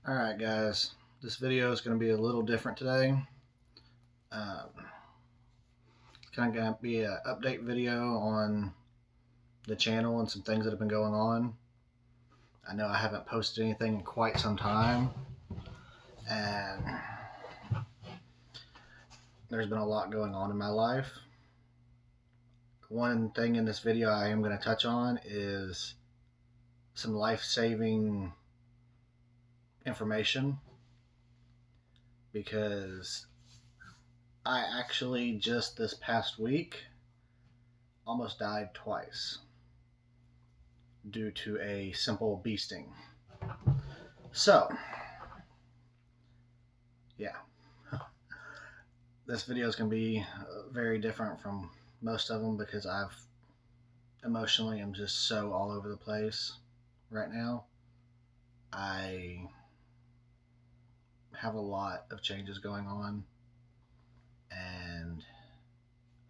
Alright guys, this video is going to be a little different today. It's kind of going to be an update video on the channel and some things that have been going on. I know I haven't posted anything in quite some time, and there's been a lot going on in my life. One thing in this video I am going to touch on is some life-saving information, because I actually just this past week almost died twice due to a simple bee sting. So yeah, this video is going to be very different from most of them because I've emotionally am just so all over the place right now. I have a lot of changes going on, and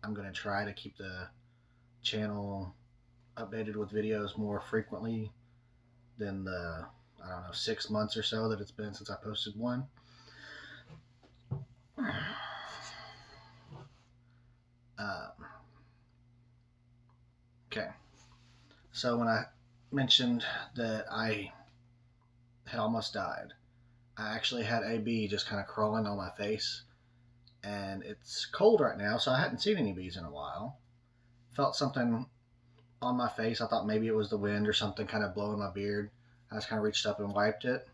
I'm going to try to keep the channel updated with videos more frequently than the, 6 months or so that it's been since I posted one. Okay, so when I mentioned that I had almost died, I actually had a bee just kind of crawling on my face, and it's cold right now, so I hadn't seen any bees in a while. Felt something on my face. I thought maybe it was the wind or something kind of blowing my beard. I just kind of reached up and wiped it,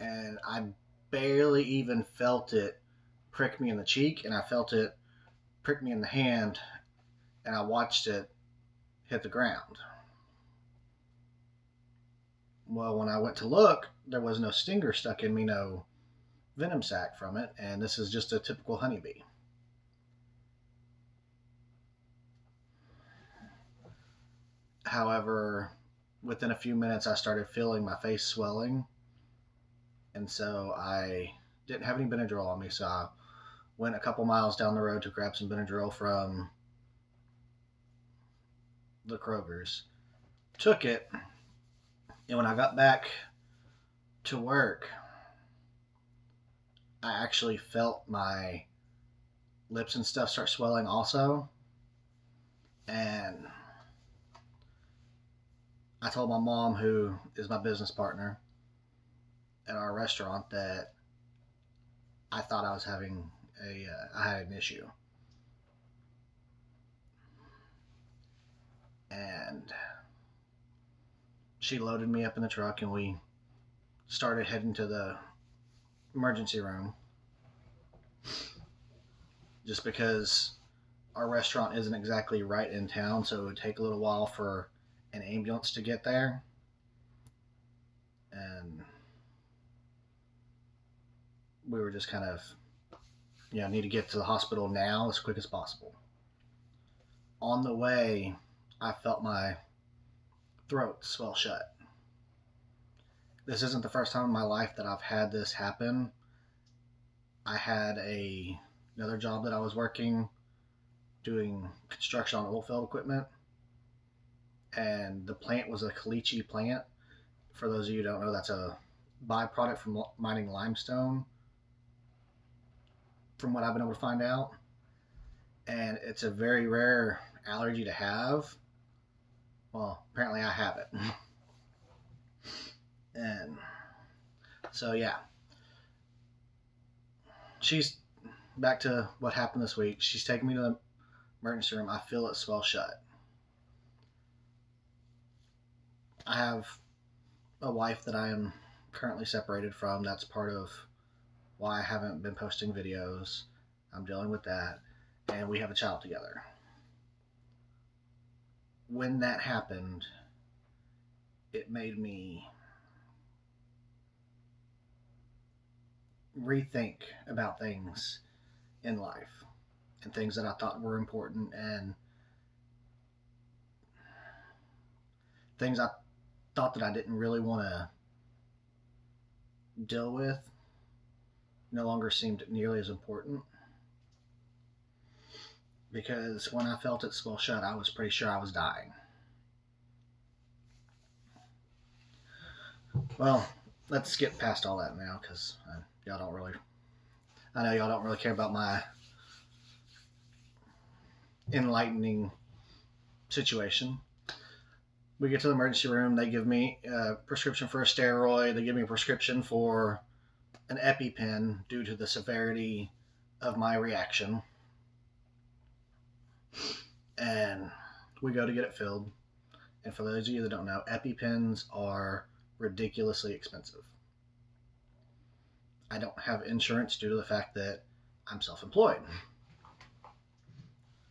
and I barely even felt it prick me in the cheek, and I felt it prick me in the hand, and I watched it hit the ground. Well, when I went to look, there was no stinger stuck in me, no venom sac from it, and this is just a typical honeybee. However, within a few minutes I started feeling my face swelling, and so I didn't have any Benadryl on me, so I went a couple miles down the road to grab some Benadryl from the Kroger's. Took it, and when I got back to work, I actually felt my lips and stuff start swelling also. And I told my mom, who is my business partner at our restaurant, that I thought I was having I had an issue. And she loaded me up in the truck, and we started heading to the emergency room, just because our restaurant isn't exactly right in town, so it would take a little while for an ambulance to get there. And we were just kind of, need to get to the hospital now as quick as possible. On the way, I felt my throat swell shut. This isn't the first time in my life that I've had this happen. I had another job that I was working, doing construction on oil field equipment, and the plant was a caliche plant. For those of you who don't know, that's a byproduct from mining limestone, from what I've been able to find out. And it's a very rare allergy to have. Well, apparently I have it. And so yeah, she's back to what happened this week. She's taking me to the emergency room. I feel it swell shut. I have a wife that I am currently separated from. That's part of why I haven't been posting videos. I'm dealing with that, and we have a child together. When that happened, it made me rethink about things in life and things that I thought were important, and things I thought that I didn't really want to deal with no longer seemed nearly as important. Because when I felt it swell shut, I was pretty sure I was dying. Well, let's skip past all that now because y'all don't really. I know y'all don't really care about my enlightening situation. We get to the emergency room. They give me a prescription for a steroid. They give me a prescription for an EpiPen due to the severity of my reaction. And we go to get it filled. And for those of you that don't know, EpiPens are ridiculously expensive. I don't have insurance due to the fact that I'm self-employed.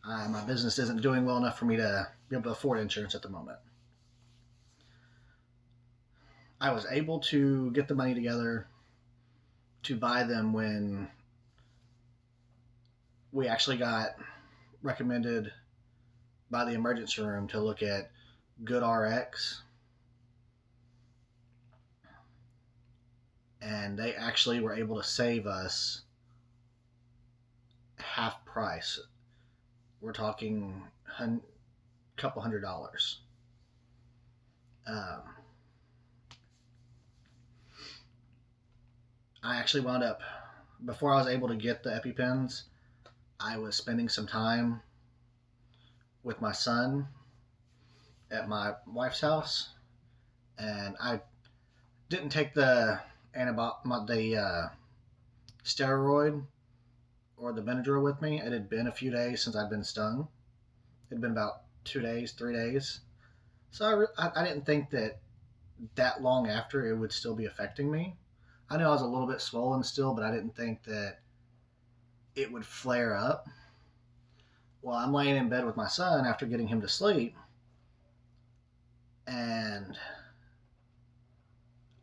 My business isn't doing well enough for me to be able to afford insurance at the moment. I was able to get the money together to buy them when we actually got recommended by the emergency room to look at GoodRx. And they actually were able to save us half price. We're talking a couple $100. I actually wound up, before I was able to get the EpiPens, I was spending some time with my son at my wife's house, and I didn't take the steroid or the Benadryl with me. It had been a few days since I'd been stung. It had been about 2 days, 3 days. So I didn't think that long after it would still be affecting me. I knew I was a little bit swollen still, but I didn't think that it would flare up. Well, I'm laying in bed with my son after getting him to sleep, and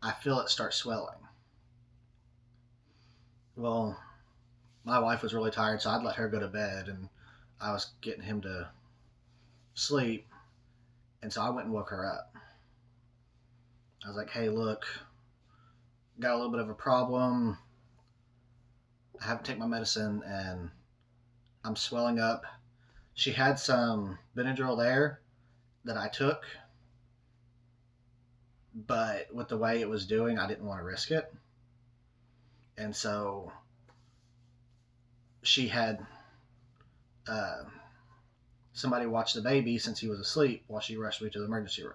I feel it start swelling. Well, my wife was really tired, so I'd let her go to bed, and I was getting him to sleep, and so I went and woke her up. I was like, hey, look, got a little bit of a problem. I haven't taken my medicine, and I'm swelling up. She had some Benadryl there that I took, but with the way it was doing, I didn't want to risk it. And so she had somebody watch the baby since he was asleep while she rushed me to the emergency room.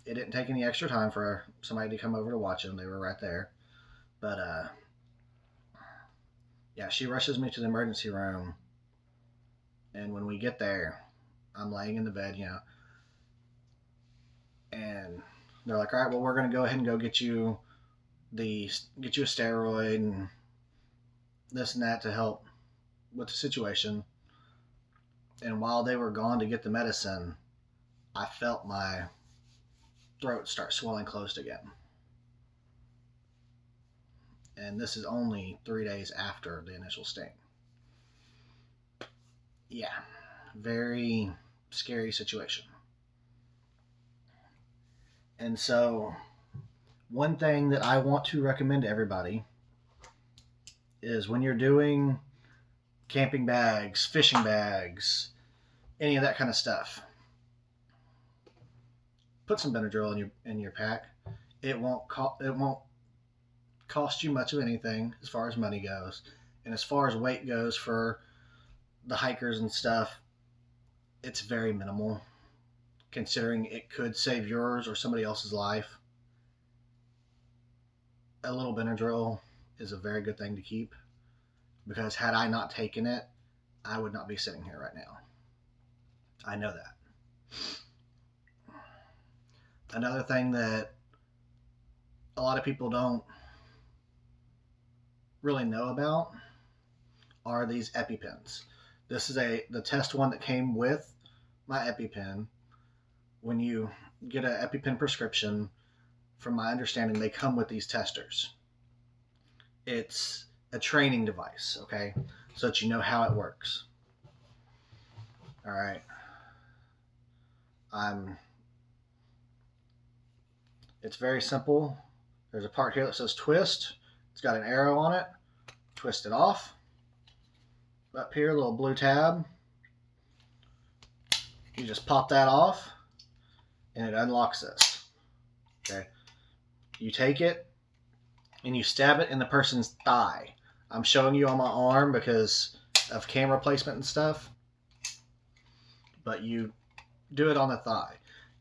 It didn't take any extra time for somebody to come over to watch him. They were right there. But yeah, she rushes me to the emergency room, and when we get there, I'm laying in the bed, and they're like, all right, well, we're going to go ahead and go get you a steroid and this and that to help with the situation. And while they were gone to get the medicine, I felt my throat start swelling closed again. And this is only 3 days after the initial sting. Yeah, very scary situation. And so one thing that I want to recommend to everybody is when you're doing camping bags, fishing bags, any of that kind of stuff, put some Benadryl in your pack. It won't cost you much of anything as far as money goes, and as far as weight goes for the hikers and stuff, it's very minimal, considering it could save yours or somebody else's life. A little Benadryl is a very good thing to keep, because had I not taken it, I would not be sitting here right now. I know that. Another thing that a lot of people don't really know about are these EpiPens. This is the test one that came with my EpiPen. When you get an EpiPen prescription, from my understanding, they come with these testers. It's a training device, okay, so that you know how it works. All right. It's very simple. There's a part here that says twist. It's got an arrow on it. Twist it off. Up here, a little blue tab. You just pop that off, and it unlocks this. Okay. You take it and you stab it in the person's thigh. I'm showing you on my arm because of camera placement and stuff, but you do it on the thigh.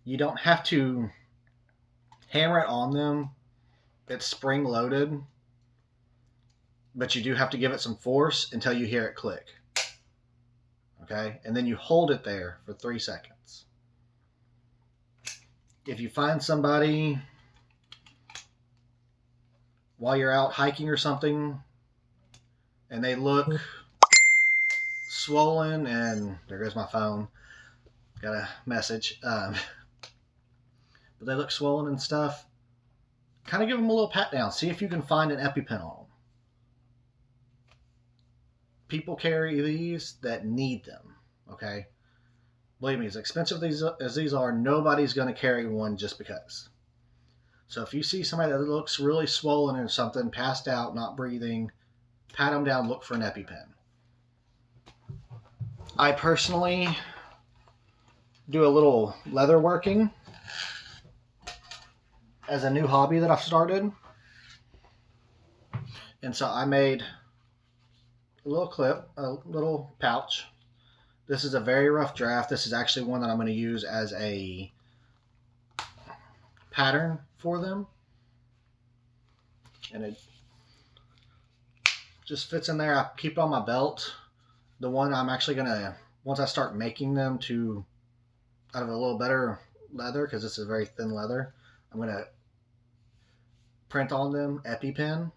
You don't have to hammer it on them. It's spring loaded, but you do have to give it some force until you hear it click. Okay? And then you hold it there for 3 seconds. If you find somebody while you're out hiking or something and they look swollen, and there goes my phone, got a message, but they look swollen and stuff, kind of give them a little pat down. See if you can find an EpiPen on them. People carry these that need them, okay? Believe me, as expensive as these are, nobody's going to carry one just because. So if you see somebody that looks really swollen or something, passed out, not breathing, pat them down, look for an EpiPen. I personally do a little leather working as a new hobby that I've started. And so I made a little clip, a little pouch. This is a very rough draft. This is actually one that I'm going to use as a pattern for them. And it just fits in there. I keep it on my belt. The one I'm actually going to, once I start making them to out of a little better leather, because this is very thin leather, I'm going to print on them EpiPen.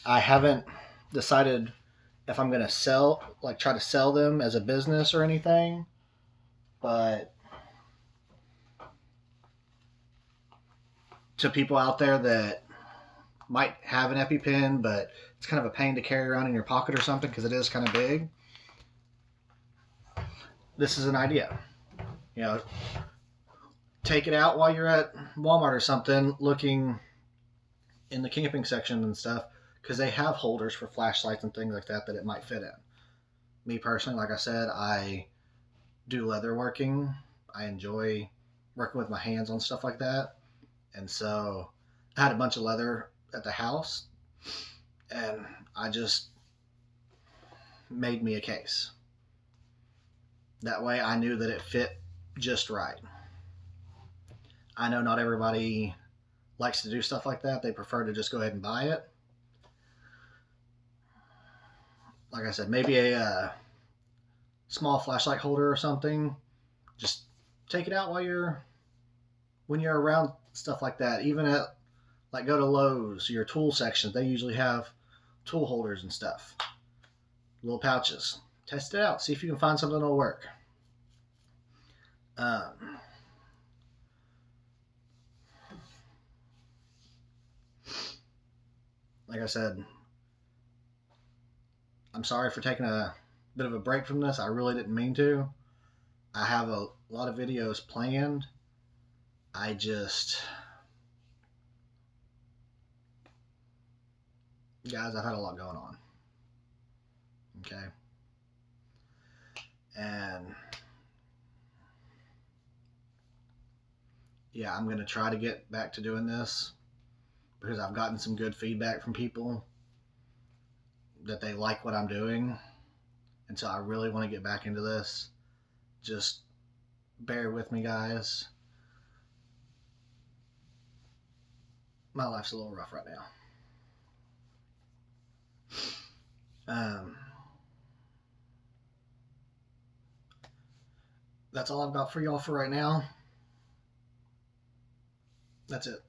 I haven't decided if I'm going to sell, like try to sell them as a business or anything, but to people out there that might have an EpiPen, but it's kind of a pain to carry around in your pocket or something because it is kind of big, this is an idea. You know, take it out while you're at Walmart or something, looking in the camping section and stuff, because they have holders for flashlights and things like that that it might fit in. Me personally, like I said, I do leather working. I enjoy working with my hands on stuff like that. And so I had a bunch of leather at the house, and I just made me a case. That way I knew that it fit just right. I know not everybody likes to do stuff like that. They prefer to just go ahead and buy it. Like I said, maybe a small flashlight holder or something. Just take it out when you're around stuff like that. Even at, like, go to Lowe's, your tool section, they usually have tool holders and stuff. Little pouches. Test it out. See if you can find something that'll work. Like I said, I'm sorry for taking a bit of a break from this. I really didn't mean to. I have a lot of videos planned. Guys, I've had a lot going on. Okay. And yeah, I'm going to try to get back to doing this because I've gotten some good feedback from people that they like what I'm doing. And so I really want to get back into this. Just bear with me, guys. My life's a little rough right now. That's all I've got for y'all for right now. That's it.